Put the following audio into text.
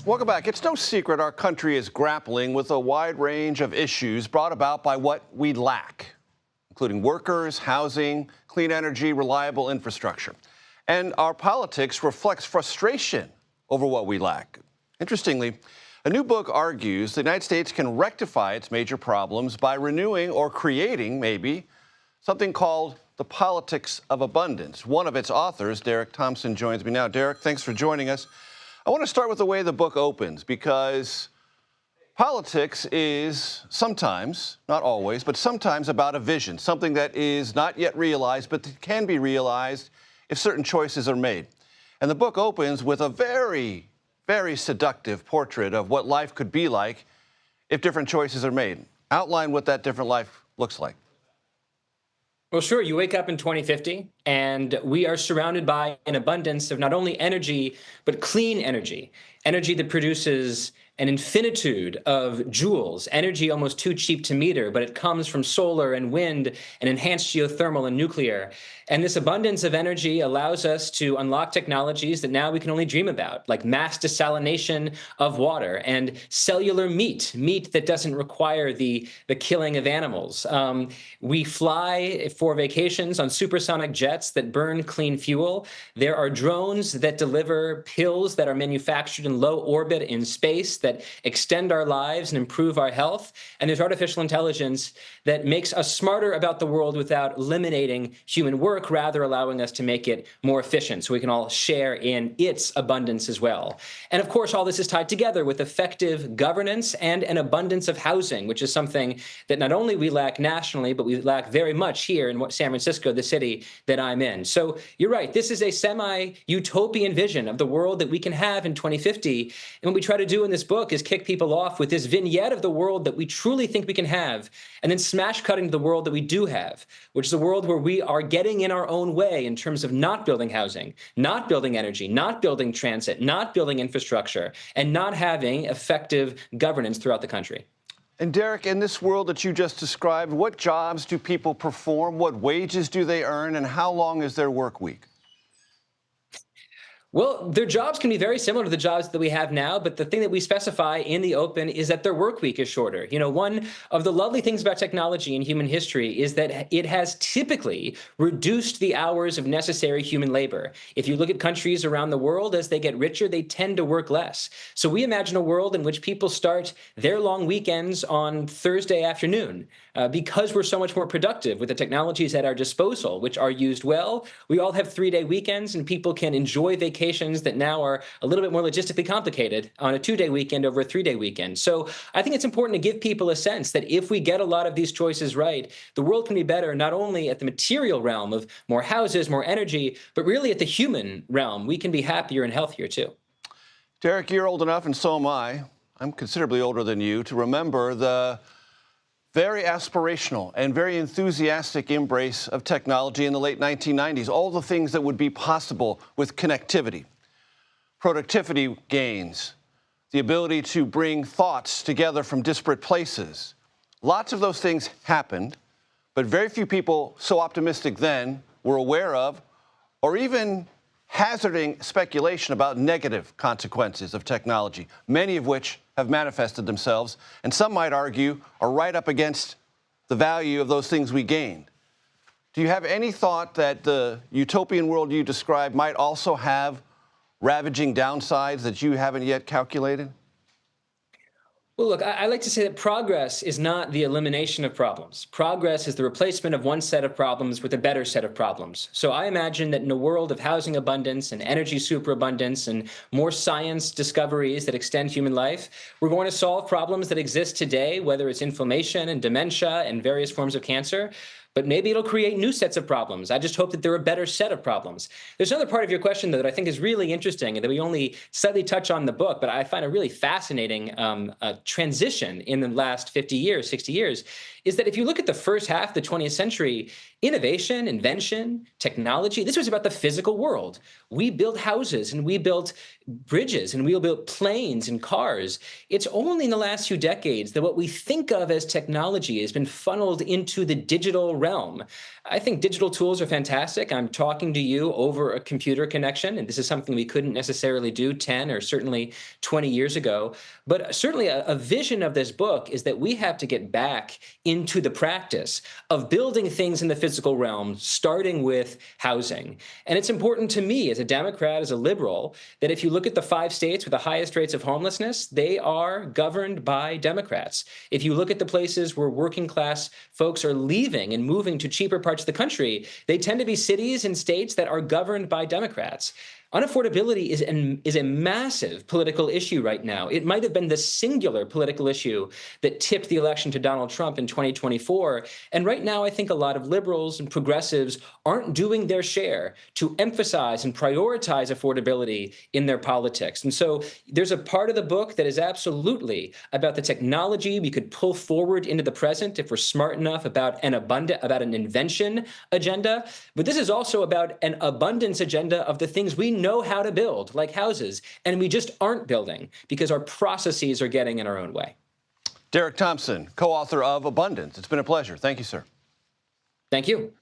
Welcome back. It's no secret our country is grappling with a wide range of issues brought about by what we lack, including workers, housing, clean energy, reliable infrastructure. And our politics reflects frustration over what we lack. Interestingly, a new book argues the United States can rectify its major problems by renewing or creating, maybe, something called the politics of abundance. One of its authors, Derek Thompson, joins me now. Derek, thanks for joining us. I want to start with the way the book opens, because politics is sometimes, not always, but sometimes about a vision, something that is not yet realized, but that can be realized if certain choices are made. And the book opens with a very, very seductive portrait of what life could be like if different choices are made. Outline what that different life looks like. Well, sure. You wake up in 2050, and we are surrounded by an abundance of not only energy, but clean energy, energy that produces an infinitude of joules, energy almost too cheap to meter, but it comes from solar and wind and enhanced geothermal and nuclear. And this abundance of energy allows us to unlock technologies that now we can only dream about, like mass desalination of water and cellular meat that doesn't require the killing of animals. We fly for vacations on supersonic jets that burn clean fuel. There are drones that deliver pills that are manufactured in low orbit in space that extend our lives and improve our health. And there's artificial intelligence that makes us smarter about the world without eliminating human work, rather allowing us to make it more efficient so we can all share in its abundance as well. And of course, all this is tied together with effective governance and an abundance of housing, which is something that not only we lack nationally, but we lack very much here in San Francisco, the city that I'm in. So you're right. This is a semi-utopian vision of the world that we can have in 2050. And what we try to do in this book is kick people off with this vignette of the world that we truly think we can have, and then smash cutting to the world that we do have, which is a world where we are getting in our own way in terms of not building housing, not building energy, not building transit, not building infrastructure, and not having effective governance throughout the country. And Derek, in this world that you just described, what jobs do people perform? What wages do they earn? And how long is their work week? Well, their jobs can be very similar to the jobs that we have now, but the thing that we specify in the open is that their work week is shorter. You know, one of the lovely things about technology in human history is that it has typically reduced the hours of necessary human labor. If you look at countries around the world, as they get richer, they tend to work less. So we imagine a world in which people start their long weekends on Thursday afternoon because we're so much more productive with the technologies at our disposal, which are used well. We all have 3-day weekends, and people can enjoy vacations that now are a little bit more logistically complicated on a 2-day weekend over a 3-day weekend. So I think it's important to give people a sense that if we get a lot of these choices right, the world can be better, not only at the material realm of more houses, more energy, but really at the human realm. We can be happier and healthier too. Derek, you're old enough, and so am I. I'm considerably older than you, to remember the very aspirational and very enthusiastic embrace of technology in the late 1990s, all the things that would be possible with connectivity, productivity gains, the ability to bring thoughts together from disparate places. Lots of those things happened, but very few people so optimistic then were aware of, or even hazarding speculation about negative consequences of technology, many of which have manifested themselves, and some might argue are right up against the value of those things we gained. Do you have any thought that the utopian world you described might also have ravaging downsides that you haven't yet calculated? Well, look, I like to say that progress is not the elimination of problems. Progress is the replacement of one set of problems with a better set of problems. So I imagine that in a world of housing abundance and energy superabundance and more science discoveries that extend human life, we're going to solve problems that exist today, whether it's inflammation and dementia and various forms of cancer. But maybe it'll create new sets of problems. I just hope that they're a better set of problems. There's another part of your question, though, that I think is really interesting and that we only slightly touch on in the book, but I find a really fascinating transition in the last 50 years, 60 years, is that if you look at the first half of the 20th century, innovation, invention, technology, this was about the physical world. We built houses and we built bridges and we built planes and cars. It's only in the last few decades that what we think of as technology has been funneled into the digital realm. I think digital tools are fantastic. I'm talking to you over a computer connection, and this is something we couldn't necessarily do 10 or certainly 20 years ago. But certainly a vision of this book is that we have to get back into the practice of building things in the physical realm, starting with housing. And it's important to me as a Democrat, as a liberal, that if you look at the 5 states with the highest rates of homelessness, they are governed by Democrats. If you look at the places where working class folks are leaving and moving to cheaper parts of the country, they tend to be cities and states that are governed by Democrats. Unaffordability is a massive political issue right now. It might have been the singular political issue that tipped the election to Donald Trump in 2024. And right now, I think a lot of liberals and progressives aren't doing their share to emphasize and prioritize affordability in their politics. And so there's a part of the book that is absolutely about the technology we could pull forward into the present if we're smart enough about an invention agenda. But this is also about an abundance agenda of the things we know how to build, like houses, and we just aren't building because our processes are getting in our own way. Derek Thompson, co-author of Abundance. It's been a pleasure. Thank you, sir. Thank you.